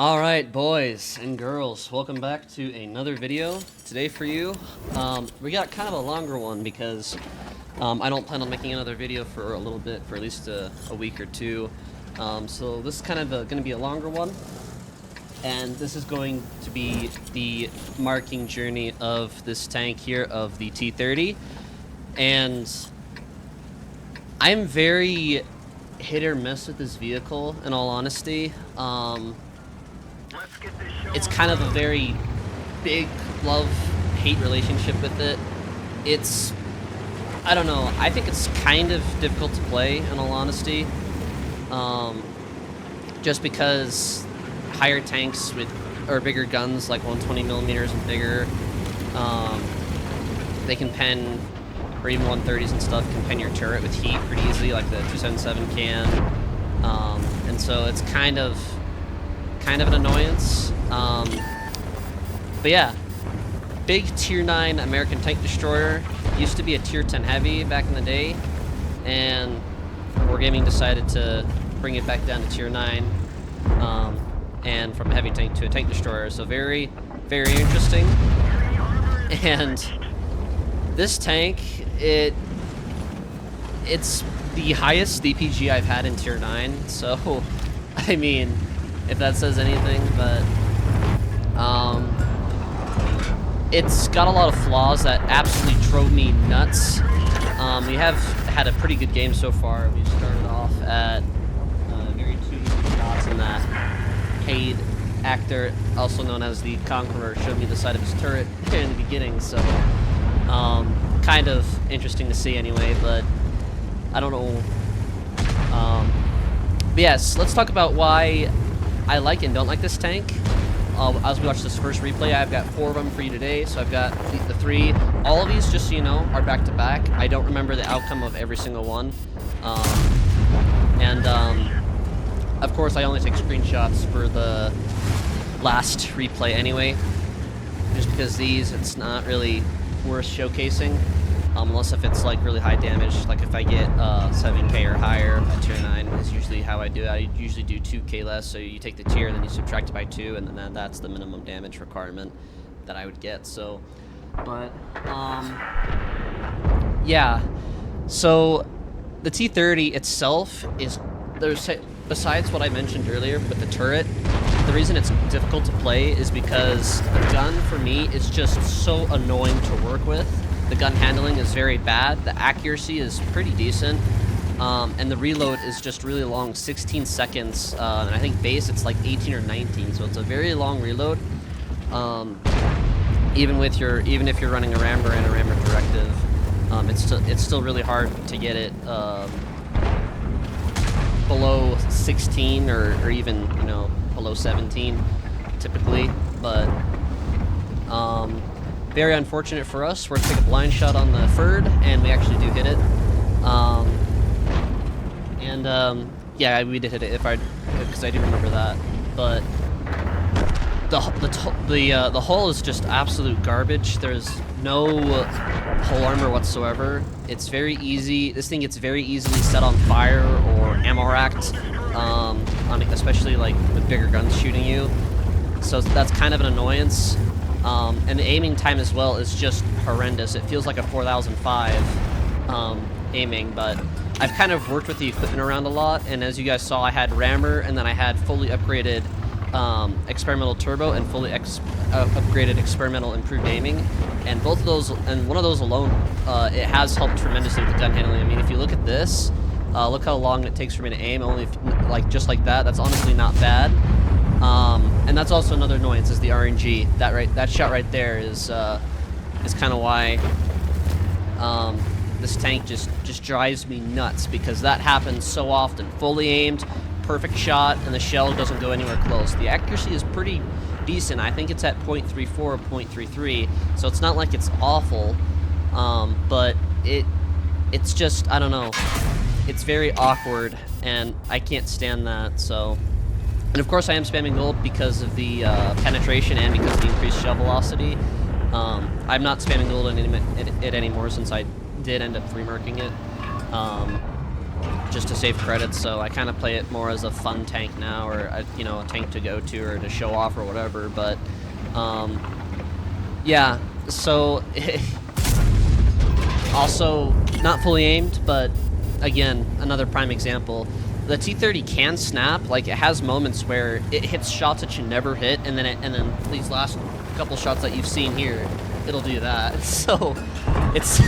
Alright, boys and girls, welcome back to another video. Today for you, we got kind of a longer one because I don't plan on making another video for a little bit, for at least a week or two. So this is kind of going to be a longer one, and this is going to be the marking journey of this tank here, of the T30. And I'm very hit or miss with this vehicle, in all honesty. It's kind of a very big love-hate relationship with it. I don't know, I think it's kind of difficult to play, in all honesty. Just because higher tanks or bigger guns, like 120 millimeters and bigger, they can pen, or even 130s and stuff, can pen your turret with heat pretty easily, like the 277 can. And so it's kind of an annoyance. But yeah, big tier 9 American tank destroyer. Used to be a tier 10 heavy back in the day, and Wargaming decided to bring it back down to tier 9, and from a heavy tank to a tank destroyer. So very, very interesting. And this tank, it's the highest DPG I've had in tier 9. So, I mean, if that says anything, but it's got a lot of flaws that absolutely drove me nuts. We have had a pretty good game so far. We started off at very 2 easy shots, and that paid actor, also known as the Conqueror, showed me the side of his turret in the beginning, so kind of interesting to see anyway, but I don't know. But yes, let's talk about why I like and don't like this tank. As we watch this first replay, I've got 4 of them for you today. So I've got the 3. All of these, just so you know, are back to back. I don't remember the outcome of every single one. Of course, I only take screenshots for the last replay anyway. Just because these, it's not really worth showcasing. Unless if it's like really high damage, like if I get 7k or higher at tier 9 is usually how I do it. I usually do 2k less, so you take the tier and then you subtract it by 2, and then that's the minimum damage requirement that I would get. So, but yeah. So the T30 itself is, besides what I mentioned earlier with the turret, the reason it's difficult to play is because the gun for me is just so annoying to work with. The gun handling is very bad, the accuracy is pretty decent, and the reload is just really long, 16 seconds, and I think base it's like 18 or 19, so it's a very long reload. Even if you're running a rammer and a rammer directive, it's still really hard to get it below 16 or even, you know, below 17 typically, but very unfortunate for us. We're going to take a blind shot on the Ferd, and we actually do hit it. Yeah, we did hit it, because I do remember that. But the hull is just absolute garbage. There's no hull armor whatsoever. It's very easy. This thing gets very easily set on fire or ammo racked, especially like with bigger guns shooting you. So that's kind of an annoyance. And the aiming time as well is just horrendous. It feels like a 4005 aiming, but I've kind of worked with the equipment around a lot, and as you guys saw, I had rammer, and then I had fully upgraded experimental turbo and fully upgraded experimental improved aiming, and both of those, and one of those alone, it has helped tremendously with the gun handling. I mean, if you look at this, look how long it takes for me to aim, only just like that. That's honestly not bad. And that's also another annoyance, is the RNG. That shot right there is kind of why this tank just drives me nuts, because that happens so often. Fully aimed, perfect shot, and the shell doesn't go anywhere close. The accuracy is pretty decent. I think it's at 0.34 or 0.33, so it's not like it's awful, but it's just, I don't know. It's very awkward, and I can't stand that, so... And of course I am spamming gold because of the penetration and because of the increased shell velocity. I'm not spamming gold in it anymore, since I did end up remarking it. just to save credits, so I kind of play it more as a fun tank now, or a, you know, a tank to go to or to show off or whatever. But yeah, so also not fully aimed, but again, another prime example. The T30 can snap. Like, it has moments where it hits shots that you never hit, and then these last couple shots that you've seen here, it'll do that. So it's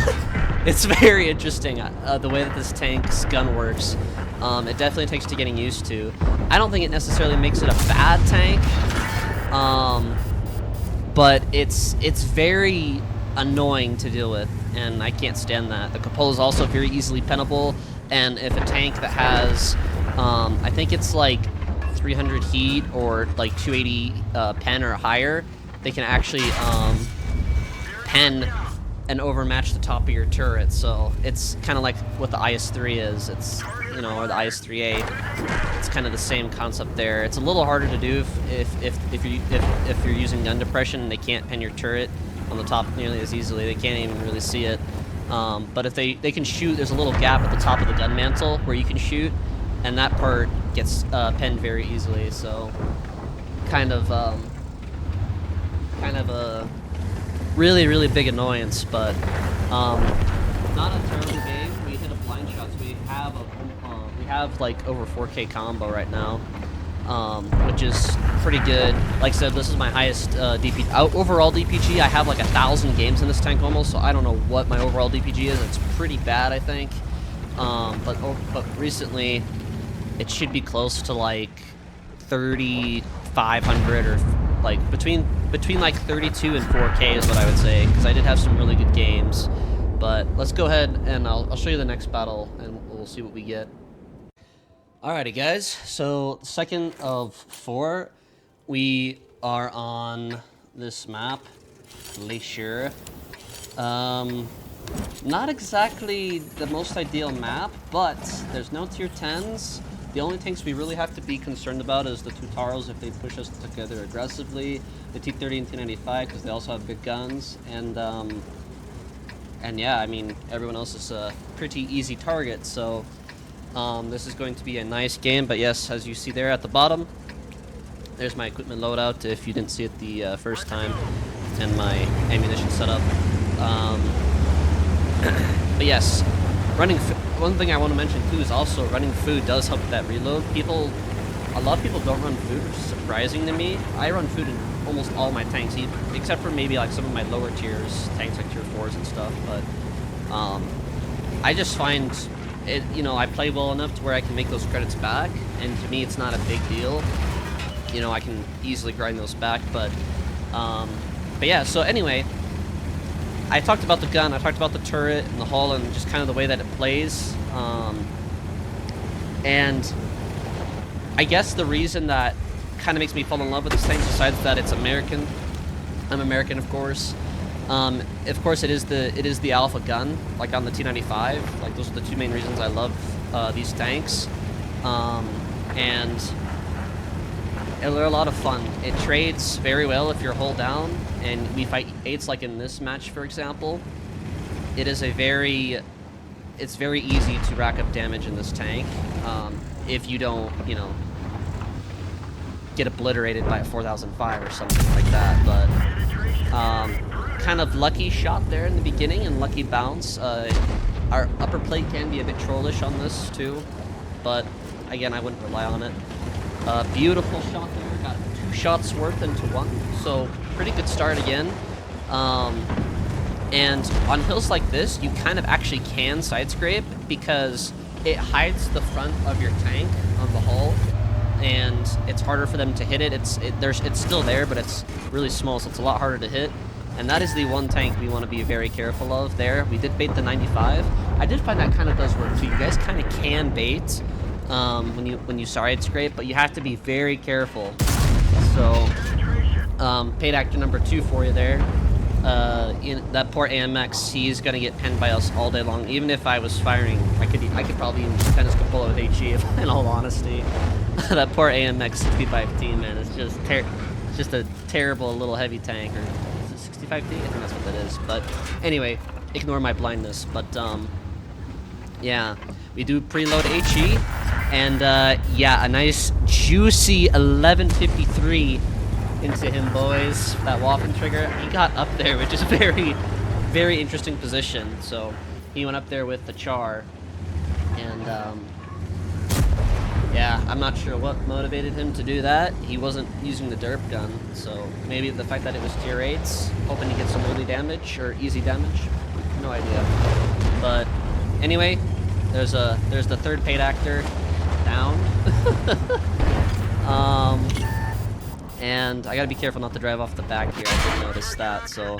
it's very interesting the way that this tank's gun works. It definitely takes to getting used to. I don't think it necessarily makes it a bad tank, but it's very annoying to deal with, and I can't stand that. The cupola is also very easily pennable, and if a tank that has, I think it's like 300 heat or like 280 pen or higher, they can actually pen and overmatch the top of your turret. So it's kind of like what the IS-3 is. It's, you know, or the IS-3A. It's kind of the same concept there. It's a little harder to do if you're using gun depression and they can't pen your turret on the top nearly as easily. They can't even really see it. But if they can shoot, there's a little gap at the top of the gun mantle where you can shoot, and that part gets penned very easily. So kind of a really, really big annoyance, but not a terrible game. We hit a blind shots. We have like over 4K combo right now, which is pretty good. Like I said, this is my highest overall DPG. I have like 1,000 games in this tank almost, so I don't know what my overall DPG is. It's pretty bad, I think. But recently, it should be close to like 3,500 or like between like 32 and 4K is what I would say, because I did have some really good games. But let's go ahead and I'll show you the next battle, and we'll see what we get. Alrighty, guys. So second of 4, we are on this map, Glacier. Not exactly the most ideal map, but there's no tier 10s. The only tanks we really have to be concerned about is the two Taros if they push us together aggressively, the T30 and T95 because they also have big guns, and yeah, I mean, everyone else is a pretty easy target, so this is going to be a nice game. But yes, as you see there at the bottom, there's my equipment loadout if you didn't see it the first time, and my ammunition setup. But yes, one thing I want to mention too is also running food does help with that reload. A lot of people don't run food, which is surprising to me. I run food in almost all my tanks, except for maybe like some of my lower tiers, tanks like tier 4s and stuff. But I just find it, you know, I play well enough to where I can make those credits back, and to me it's not a big deal. You know, I can easily grind those back, but yeah, so anyway, I talked about the gun, I talked about the turret and the hull and just kind of the way that it plays. And I guess the reason that kind of makes me fall in love with this tank, besides that it's American, I'm American, of course. Of course, it is the alpha gun, like on the T95. Like, those are the two main reasons I love these tanks. And they're a lot of fun. It trades very well if you're hull down, and we fight 8s like in this match, for example. It's very easy to rack up damage in this tank if you don't, you know, get obliterated by a 4005 or something like that. But kind of lucky shot there in the beginning and lucky bounce. Our upper plate can be a bit trollish on this too, but again, I wouldn't rely on it. Beautiful shot there, got 2 shots worth into 1, so pretty good start again. And on hills like this, you kind of actually can side scrape because it hides the front of your tank on the hull, and it's harder for them to hit it. It's still there, but it's really small, so it's a lot harder to hit. And that is the one tank we want to be very careful of there. We did bait the 95. I did find that kind of does work too. You guys kind of can bait when you side scrape, but you have to be very careful. So paid actor number 2 for you there. That poor AMX, he's gonna get penned by us all day long. Even if I was firing, I could probably even just pen his cupola with HE, in all honesty. That poor AMX 65T, man, it's just a terrible little heavy tank. Or is it 65T? I think that's what that is. But anyway, ignore my blindness. But yeah, we do preload HE, and yeah, a nice juicy 1153 into him, boys. That Waffen trigger, he got up there, which is a very interesting position. So he went up there with the char, and yeah, I'm not sure what motivated him to do that. He wasn't using the derp gun, so maybe the fact that it was tier 8s, hoping to get some early damage or easy damage. No idea. But anyway, there's the third paid actor down. And I gotta be careful not to drive off the back here. I did notice that. So,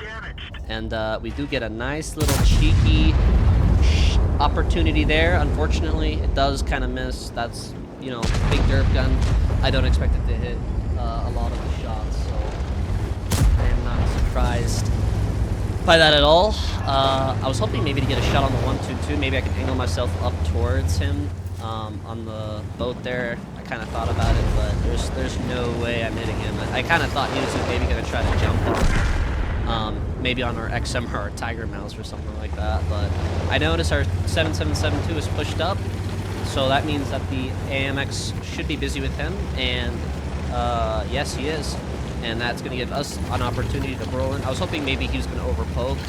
and we do get a nice little cheeky opportunity there. Unfortunately, it does kind of miss. That's, you know, big derp gun. I don't expect it to hit a lot of the shots, so I am not surprised by that at all. I was hoping maybe to get a shot on the 122. Maybe I could angle myself up towards him on the boat there. I kind of thought about it, but there's no way I'm hitting him. I kind of thought he was maybe going to try to jump on, maybe on our XM or our Tiger Mouse or something like that. But I noticed our 7772 is pushed up, so that means that the AMX should be busy with him, and yes, he is. And that's going to give us an opportunity to roll in. I was hoping maybe he was going to overpoke.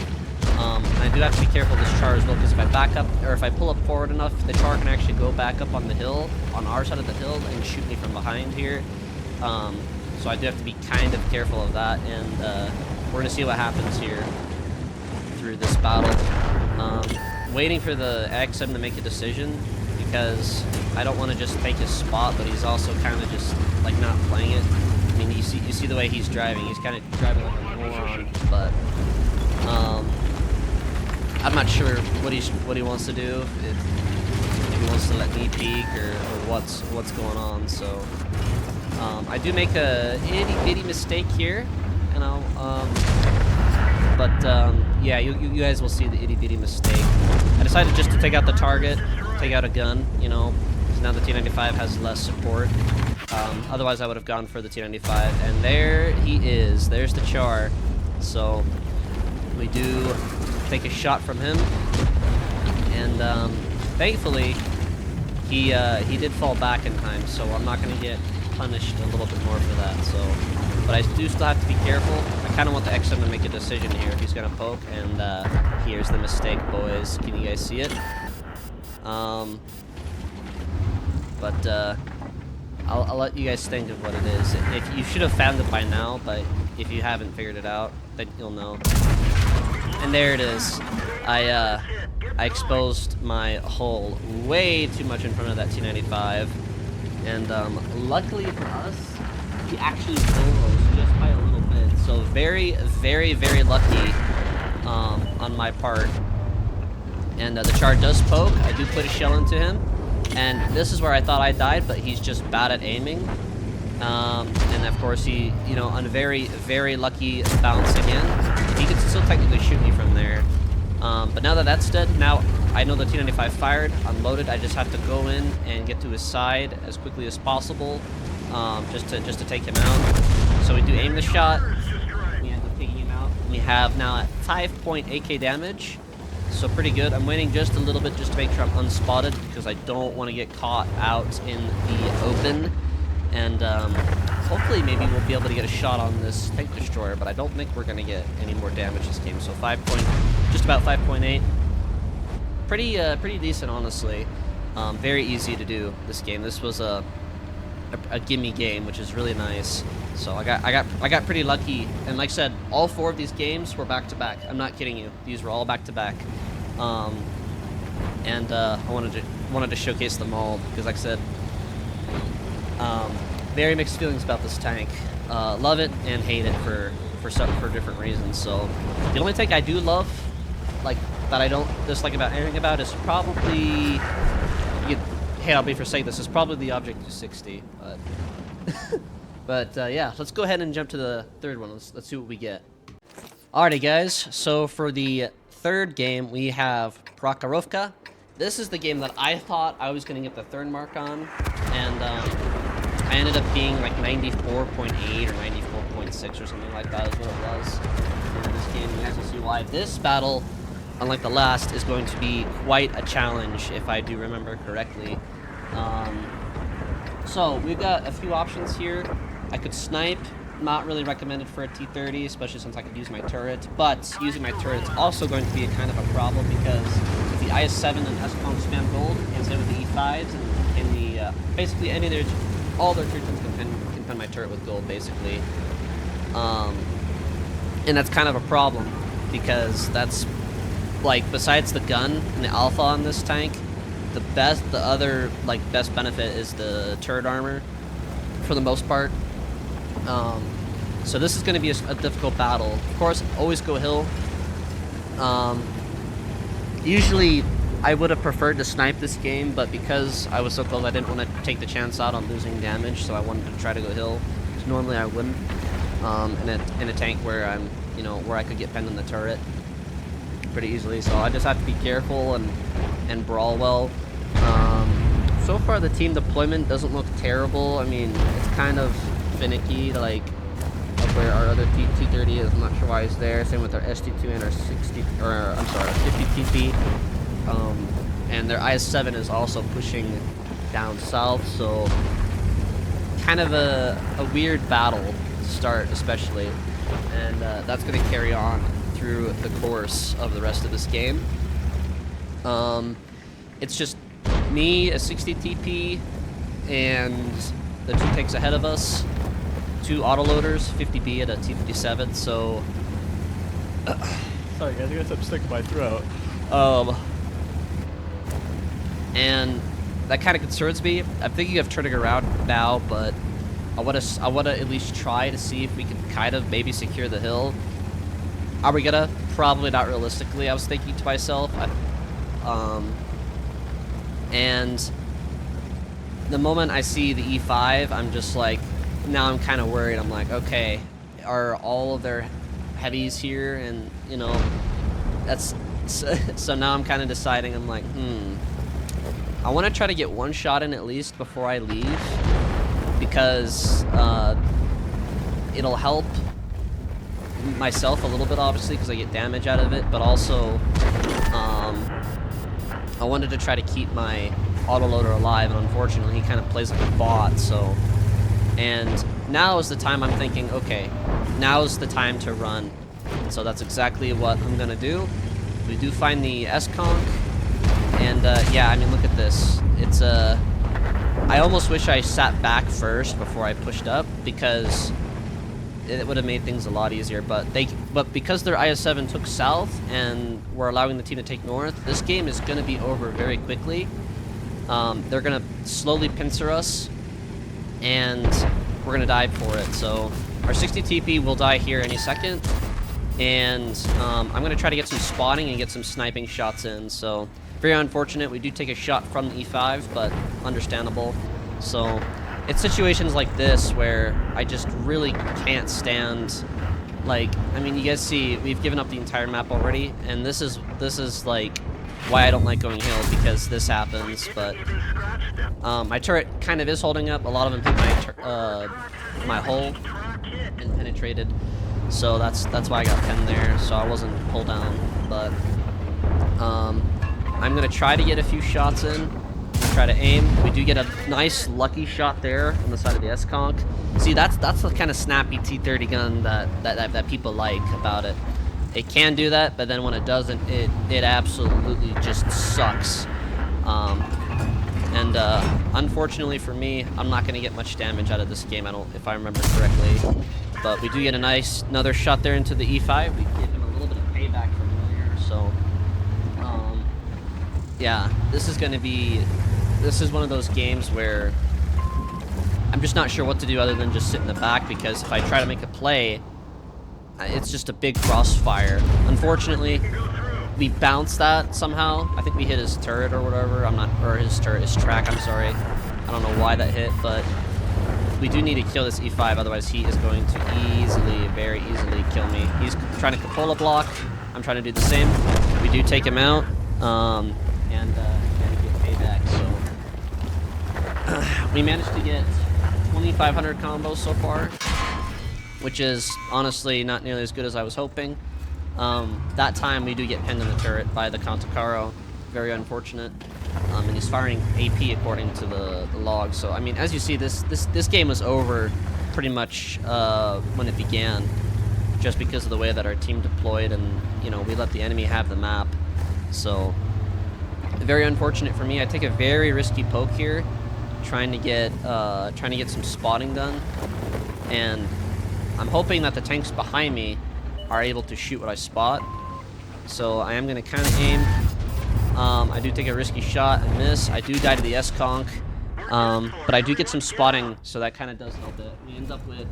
And I do have to be careful of this char as well, because if I back up, or if I pull up forward enough, the char can actually go back up on the hill, on our side of the hill, and shoot me from behind here. So I do have to be kind of careful of that, and we're going to see what happens here through this battle. Waiting for the XM to make a decision, because I don't want to just take his spot, but he's also kind of just, like, not playing it. I mean, you see the way he's driving. He's kind of driving like a moron, but I'm not sure what he wants to do. If he wants to let me peek or what's going on. So I do make a itty mistake here, you know. Yeah, you guys will see the itty bitty mistake. I decided just to take out the target, take out a gun, you know, because now the T95 has less support. Otherwise, I would have gone for the T95, and there he is. There's the char. So we do take a shot from him, and thankfully he did fall back in time. So I'm not going to get punished a little bit more for that. So, but I do still have to be careful. I kind of want the XM to make a decision here if he's going to poke, and here's the mistake, boys. Can you guys see it? I'll let you guys think of what it is. If you should have found it by now, but if you haven't figured it out, then you'll know. And there it is. I exposed my hull way too much in front of that T95, and luckily for us, he actually solos just by a little bit. So very lucky on my part. And the char does poke. I do put a shell into him. And this is where I thought I died, but he's just bad at aiming. And of course he, you know, on a very lucky bounce again. He could still technically shoot me from there. But now that that's dead, now I know the T95 fired, unloaded. I just have to go in and get to his side as quickly as possible, just to take him out. So we do aim the shot. We end up taking him out. We have now at 5.8k damage. So pretty good. I'm waiting just a little bit just to make sure I'm unspotted, because I don't want to get caught out in the open. And hopefully maybe we'll be able to get a shot on this tank destroyer, but I don't think we're going to get any more damage this game. So just about 5.8. Pretty decent, honestly. Very easy to do this game. This was a gimme game, which is really nice. So I got pretty lucky, and like I said, all 4 of these games were back to back. I'm not kidding you; these were all back to back. And I wanted to showcase them all, because, like I said, very mixed feelings about this tank. Love it and hate it for different reasons. So the only tank I do love, like, that I don't dislike about anything about, is probably, hey, I'll be for saying this, is probably the Object 260, but. But yeah, let's go ahead and jump to the third one. Let's see what we get. Alrighty, guys. So for the third game, we have Prokhorovka. This is the game that I thought I was going to get the third mark on, and I ended up being like 94.8 or 94.6 or something like that is what it was in this game. You guys will see why. This battle unlike the last, is going to be quite a challenge, if I do remember correctly. So we've got a few options here. I could snipe, not really recommended for a T30, especially since I could use my turret, but using my turret is also going to be a kind of a problem because with the IS-7 and S-Con spam gold, and same with the E5s, and the, basically any of their, all their treatments can pen my turret with gold, basically. And that's kind of a problem, because that's, like, besides the gun and the alpha on this tank, the other best benefit is the turret armor, for the most part. So this is going to be a difficult battle. Of course, always go hill. Usually, I would have preferred to snipe this game, but because I was so close, I didn't want to take the chance out on losing damage, so I wanted to try to go hill. So normally I wouldn't. In a tank where I'm, where I could get penned in the turret pretty easily. So I just have to be careful and brawl well. So far the team deployment doesn't look terrible. I mean, it's kind of finicky, like of where our other T30 is. I'm not sure why it's there. Same with our ST2 and our 50 TP. And their IS-7 is also pushing down south, so kind of a weird battle to start, especially, and that's going to carry on through the course of the rest of this game. It's just me, a 60 TP, and the two tanks ahead of us, two autoloaders, 50B at a T57, so... Sorry guys, I got something stuck in my throat. And that kind of concerns me. I'm thinking of turning around now, but I want to at least try to see if we can kind of maybe secure the hill. Are we gonna? Probably not realistically, I was thinking to myself. And the moment I see the E5, I'm just like, now I'm kind of worried. I'm like, okay, are all of their heavies here? And, that's... So now I'm kind of deciding, I'm like, I want to try to get one shot in at least before I leave, because it'll help myself a little bit, obviously, because I get damage out of it, but also I wanted to try to keep my autoloader alive, and unfortunately he kind of plays like a bot, so... And now is the time I'm thinking, okay, now is the time to run. And so that's exactly what I'm going to do. We do find the S-Conk, and yeah, I mean, look at this. It's I almost wish I sat back first before I pushed up, because it would have made things a lot easier. But because their IS-7 took south and we're allowing the team to take north, this game is going to be over very quickly. They're going to slowly pincer us, and we're going to die for it. So our 60 TP will die here any second. And I'm going to try to get some spotting and get some sniping shots in. So very unfortunate. We do take a shot from the E5, but understandable. So it's situations like this where I just really can't stand. Like, I mean, you guys see we've given up the entire map already, and this is like why I don't like going hill, because this happens. But my turret kind of is holding up. A lot of them hit my hull and penetrated. So that's why I got pinned there, so I wasn't pulled down. But I'm gonna try to get a few shots in, try to aim. We do get a nice lucky shot there on the side of the S-Conk. See, that's the kind of snappy T30 gun that people like about it. It can do that, but then when it doesn't, it absolutely just sucks. And unfortunately for me, I'm not gonna get much damage out of this game, if I remember correctly. But we do get another shot there into the E5. We give him a little bit of payback from earlier. So, yeah, this is one of those games where I'm just not sure what to do other than just sit in the back, because if I try to make a play, it's just a big crossfire. Unfortunately, we bounced that somehow. I think we hit his turret or whatever. His track, I'm sorry. I don't know why that hit, but we do need to kill this E5, otherwise he is going to very easily kill me. He's trying to Cupola block. I'm trying to do the same. We do take him out, and get payback. So we managed to get 2,500 combos so far, which is honestly not nearly as good as I was hoping. That time we do get pinned in the turret by the Cantacaro. Very unfortunate. And he's firing AP according to the log. So I mean, as you see, this game was over pretty much when it began, just because of the way that our team deployed, and you know, we let the enemy have the map. So very unfortunate for me. I take a very risky poke here, trying to get some spotting done, and I'm hoping that the tanks behind me are able to shoot what I spot. So I am going to kind of aim. I do take a risky shot and miss. I do die to the S-Conk, but I do get some spotting, so that kind of does help it. We end up with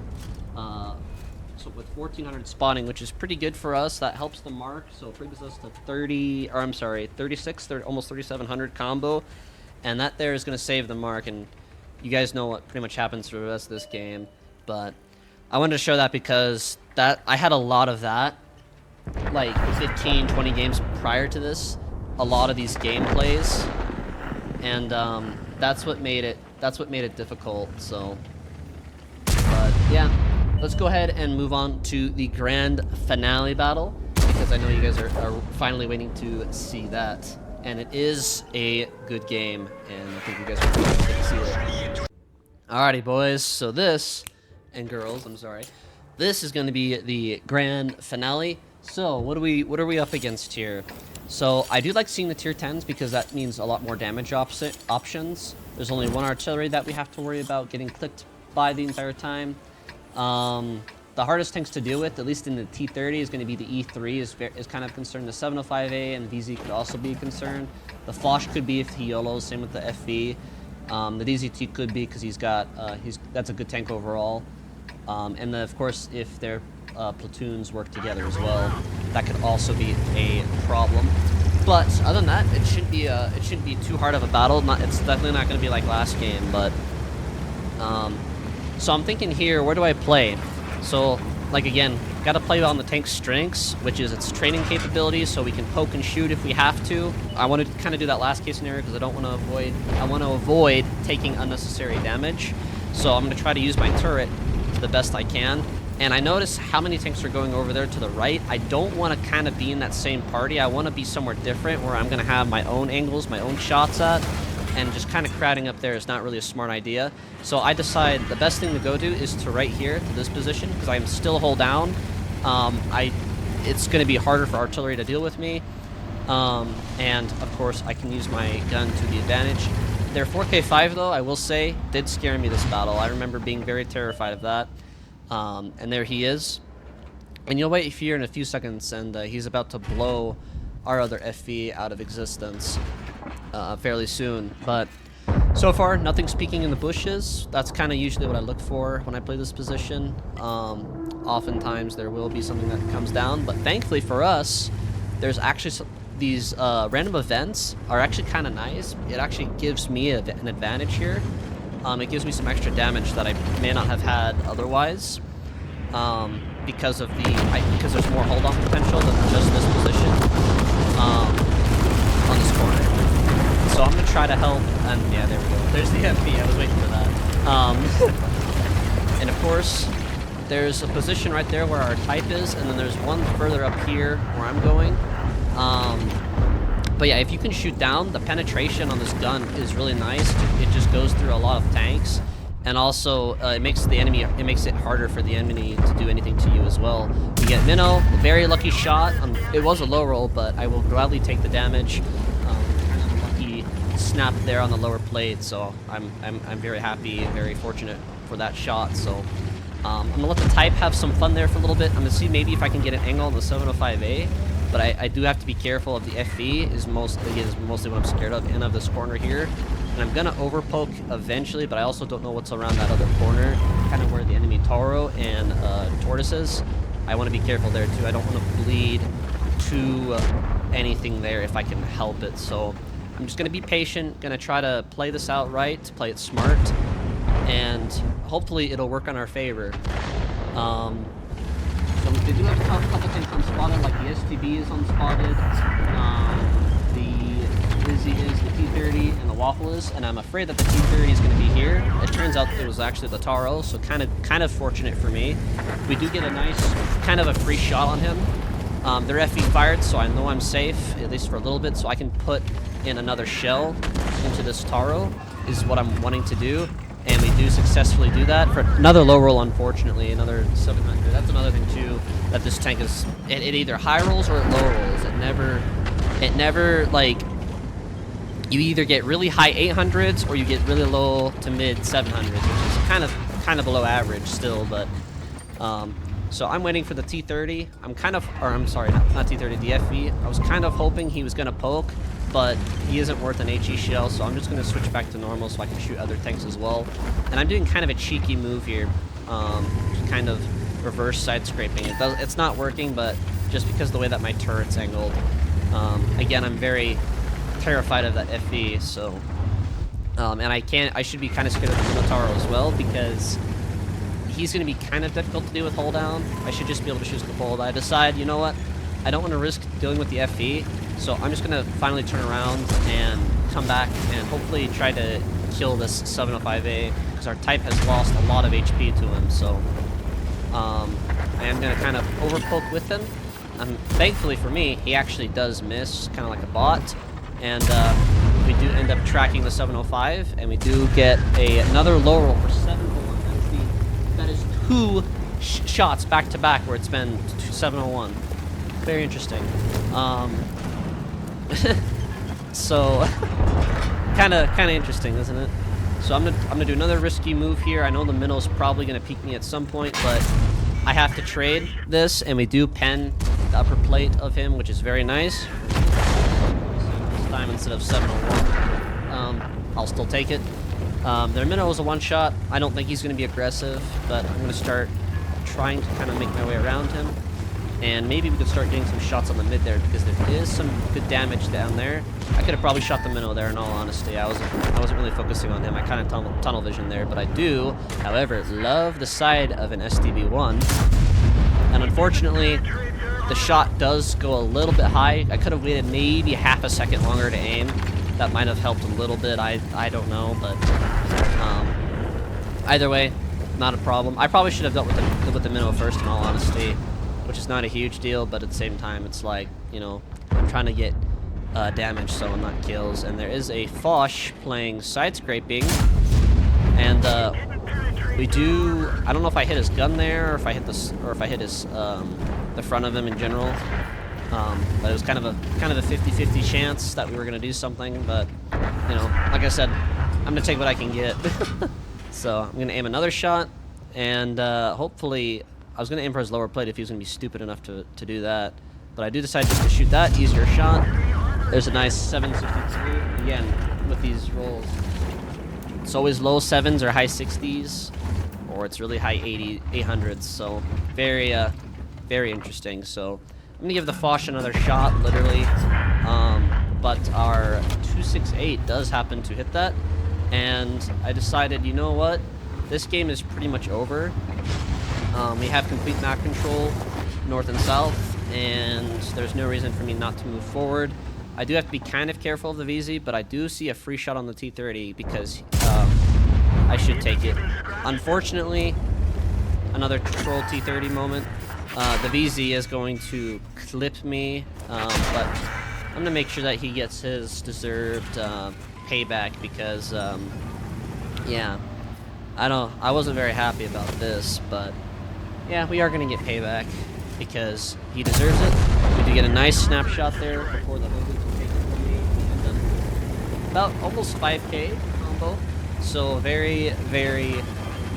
1,400 spotting, which is pretty good for us. That helps the mark, so it brings us to 36, almost 3,700 combo, and that there is going to save the mark. And you guys know what pretty much happens for the rest of this game, but I wanted to show that because I had a lot of that, like 15, 20 games prior to this. A lot of these gameplays, and that's what made it difficult. So, but yeah, let's go ahead and move on to the grand finale battle, because I know you guys are finally waiting to see that, and it is a good game, and I think you guys are excited to see it. Alrighty, boys. So this, and girls, I'm sorry, this is going to be the grand finale. So what are we up against here? So I do like seeing the tier 10s because that means a lot more damage options. There's only one artillery that we have to worry about getting clicked by the entire time. The hardest tanks to deal with, at least in the T30, is going to be the E3 is kind of concerned. The 705A and VZ could also be a concern. The Foch could be if he YOLOs, same with the FV. The DZT could be because that's a good tank overall. And then, of course, if their platoons work together as well, that could also be a problem. But other than that, it shouldn't be too hard of a battle. It's definitely not going to be like last game. But so I'm thinking here, where do I play? So, like again, got to play on the tank's strengths, which is its training capabilities, so we can poke and shoot if we have to. I want to kind of do that last case scenario because I want to avoid taking unnecessary damage. So I'm going to try to use my turret the best I can. And I notice how many tanks are going over there to the right. I don't want to kind of be in that same party. I want to be somewhere different where I'm going to have my own angles, my own shots at, and just kind of crowding up there is not really a smart idea. So I decide the best thing to go do is to right here, to this position, because I'm still hold down. It's going to be harder for artillery to deal with me. And, of course, I can use my gun to the advantage. Their 4K5, though, I will say, did scare me this battle. I remember being very terrified of that. And there he is. And you'll wait here in a few seconds, and he's about to blow our other FV out of existence fairly soon. But so far, nothing's peeking in the bushes. That's kind of usually what I look for when I play this position. Oftentimes, there will be something that comes down. But thankfully for us, there's actually these random events are actually kind of nice. It actually gives me an advantage here. It gives me some extra damage that I may not have had otherwise, because there's more hold-on potential than just this position on this corner. So I'm gonna try to help, and yeah, there we go. There's the FP. I was waiting for that. And of course, there's a position right there where our type is, and then there's one further up here where I'm going. But yeah, if you can shoot down, the penetration on this gun is really nice. It just goes through a lot of tanks, and also it makes it harder for the enemy to do anything to you as well. We get Minnow, a very lucky shot. It was a low roll, but I will gladly take the damage. Kind of a lucky snap there on the lower plate, so I'm very happy and very fortunate for that shot. So I'm gonna let the type have some fun there for a little bit. I'm gonna see maybe if I can get an angle on the 705A. But I do have to be careful of the FV is mostly what I'm scared of, and of this corner here. And I'm gonna overpoke eventually, but I also don't know what's around that other corner, kind of where the enemy Toro and Tortoise is. I want to be careful there too. I don't want to bleed to anything there if I can help it. So I'm just gonna be patient, gonna try to play this out right, play it smart, and hopefully it'll work on our favor. So they do have a couple things unspotted, like the STB is unspotted, the Izzy is, the T30, and the Waffle is, and I'm afraid that the T30 is going to be here. It turns out it was actually the Taro, so kind of fortunate for me. We do get a nice, kind of a free shot on him, Their FE fired, so I know I'm safe, at least for a little bit, so I can put in another shell into this Taro, is what I'm wanting to do. And we do successfully do that. For another low roll, unfortunately, another 700. That's another thing, too, that this tank is... It either high rolls or it low rolls. It never, like... You either get really high 800s or you get really low to mid 700s, which is kind of below average still, but... So I'm waiting for the T30. I'm sorry, not T30, the FE. I was kind of hoping he was going to poke, but he isn't worth an HE shell, so I'm just going to switch back to normal so I can shoot other tanks as well. And I'm doing kind of a cheeky move here, kind of reverse side scraping. It's not working, but just because of the way that my turret's angled. Again, I'm very terrified of that FE, so... and I should be kind of scared of the Minotaur as well, because... he's going to be kind of difficult to deal with hold down. I should just be able to shoot the hold. I decide, you know what? I don't want to risk dealing with the FE, so I'm just going to finally turn around and come back and hopefully try to kill this 705A, because our type has lost a lot of HP to him, so I am going to kind of overpoke with him. Thankfully for me, he actually does miss, kind of like a bot, and we do end up tracking the 705, and we do get another low roll for 701. That is two shots back to back where it's been 701. Very interesting. So kind of interesting, isn't it? So I'm gonna do another risky move here. I know the minnow's probably gonna peek me at some point, but I have to trade this, and we do pen the upper plate of him, which is very nice. This time instead of 701, I'll still take it. Their minnow is a one-shot. I don't think he's going to be aggressive, but I'm going to start trying to kind of make my way around him. And maybe we could start getting some shots on the mid there, because there is some good damage down there. I could have probably shot the minnow there, in all honesty. I wasn't really focusing on him. I kind of tunnel vision there, but I do, however, love the side of an SDB1. And unfortunately, the shot does go a little bit high. I could have waited maybe half a second longer to aim. That might have helped a little bit. I don't know, but either way, not a problem. I probably should have dealt with the minnow first, in all honesty, which is not a huge deal, but at the same time, it's like, you know, I'm trying to get damage, so not kills. And there is a Foch playing side scraping, and we do. I don't know if I hit his gun there, or if I hit his the front of him in general. But it was kind of a 50-50 chance that we were gonna do something, but you know, like I said, I'm gonna take what I can get. So I'm gonna aim another shot, and hopefully, I was gonna aim for his lower plate if he was gonna be stupid enough to do that, but I do decide just to shoot that easier shot. There's a nice 763 again with these rolls. It's always low 7s or high 60s, or it's really high 800s. So very interesting. So I'm gonna give the Foch another shot, literally, but our 268 does happen to hit that, and I decided, you know what, this game is pretty much over. We have complete map control, north and south, and there's no reason for me not to move forward. I do have to be kind of careful of the VZ, but I do see a free shot on the T30 because I should take it. Unfortunately, another troll T30 moment. The VZ is going to clip me, but I'm going to make sure that he gets his deserved payback because, yeah, I wasn't very happy about this, but yeah, we are going to get payback because he deserves it. We do get a nice snapshot there before the Hogan can take it from me, and then about almost 5K combo. So very, very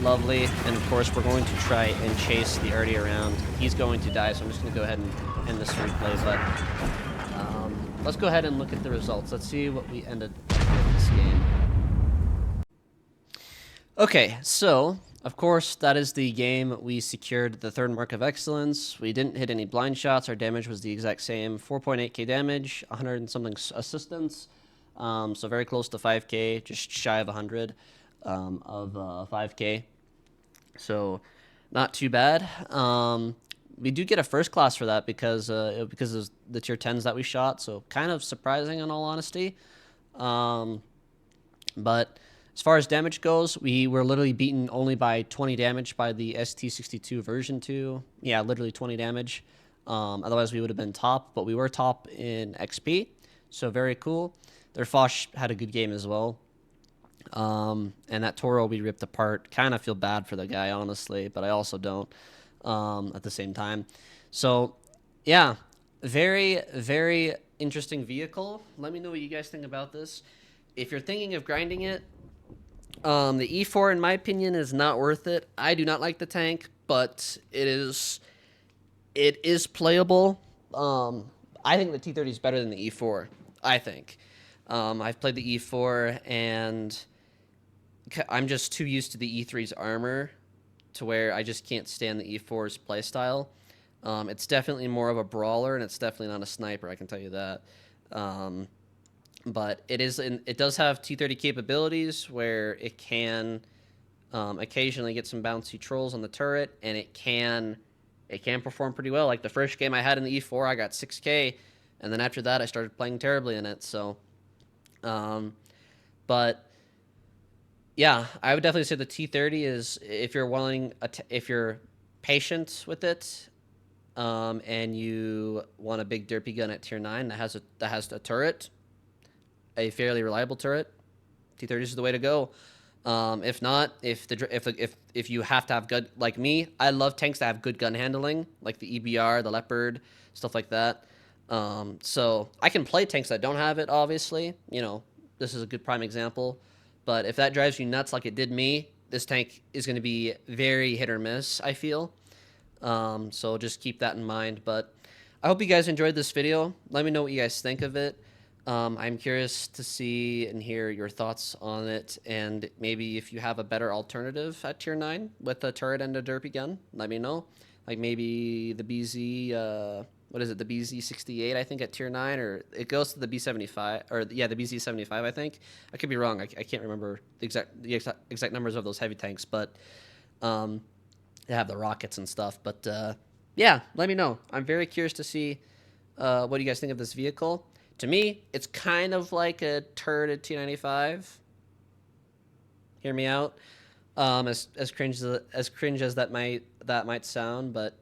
lovely, and of course we're going to try and chase the Artie around. He's going to die, so I'm just going to go ahead and end this replay, but let's go ahead and look at the results. Let's see what we ended with this game. Okay, so of course that is the game. We secured the 3rd mark of excellence. We didn't hit any blind shots. Our damage was the exact same, 4.8k damage, 100 and something assistance, so very close to 5k, just shy of 100 of 5k, so not too bad. We do get a first class for that because of the tier 10s that we shot, so kind of surprising in all honesty. But as far as damage goes, we were literally beaten only by 20 damage by the ST62 version 2. Yeah, literally 20 damage. Otherwise, we would have been top, but we were top in XP, so very cool. Their Foch had a good game as well. And that Toro we ripped apart. Kind of feel bad for the guy, honestly, but I also don't at the same time. So, yeah, very, very interesting vehicle. Let me know what you guys think about this. If you're thinking of grinding it, the E4, in my opinion, is not worth it. I do not like the tank, but it is playable. I think the T30 is better than the E4. I think. I've played the E4, and I'm just too used to the E3's armor to where I just can't stand the E4's playstyle. It's definitely more of a brawler, and it's definitely not a sniper, I can tell you that. But it does have T30 capabilities where it can occasionally get some bouncy trolls on the turret, and it can perform pretty well. Like the first game I had in the E4, I got 6K, and then after that I started playing terribly in it. So, but yeah, I would definitely say the T30 is, if if you're patient with it, and you want a big derpy gun at tier 9 that has a turret, a fairly reliable turret, T30 is the way to go. If not, if you have to have good, like me, I love tanks that have good gun handling, like the EBR, the Leopard, stuff like that. So I can play tanks that don't have it. Obviously, this is a good prime example. But if that drives you nuts like it did me, this tank is going to be very hit or miss, I feel. So just keep that in mind. But I hope you guys enjoyed this video. Let me know what you guys think of it. I'm curious to see and hear your thoughts on it, and maybe if you have a better alternative at tier 9 with a turret and a derpy gun, let me know. Like maybe the BZ, what is it, the BZ68, I think, at tier 9, or it goes to the B75, or yeah, the BZ75, I think. I could be wrong. I can't remember the exact numbers of those heavy tanks, but they have the rockets and stuff. But yeah, let me know. I'm very curious to see what do you guys think of this vehicle. To me, it's kind of like a turreted T95. Hear me out. As cringe as that might sound, but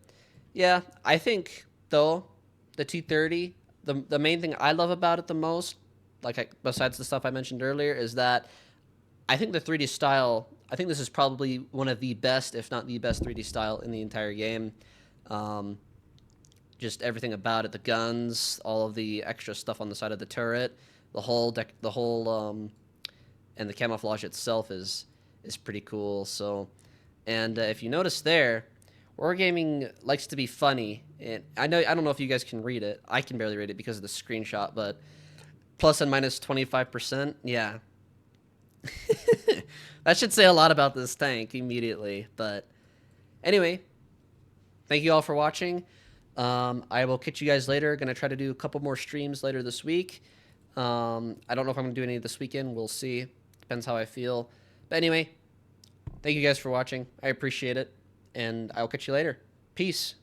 yeah, I think though the T30, the main thing I love about it the most, besides the stuff I mentioned earlier, is that I think the 3D style. I think this is probably one of the best, if not the best, 3D style in the entire game. Just everything about it, the guns, all of the extra stuff on the side of the turret, the whole and the camouflage itself is pretty cool. So, and if you notice there, Wargaming likes to be funny, and I don't know if you guys can read it. I can barely read it because of the screenshot, but plus and minus 25%, yeah. That should say a lot about this tank immediately. But anyway, thank you all for watching. I will catch you guys later. Gonna try to do a couple more streams later this week. I don't know if I'm gonna do any this weekend. We'll see. Depends how I feel. But anyway, thank you guys for watching. I appreciate it, and I'll catch you later. Peace.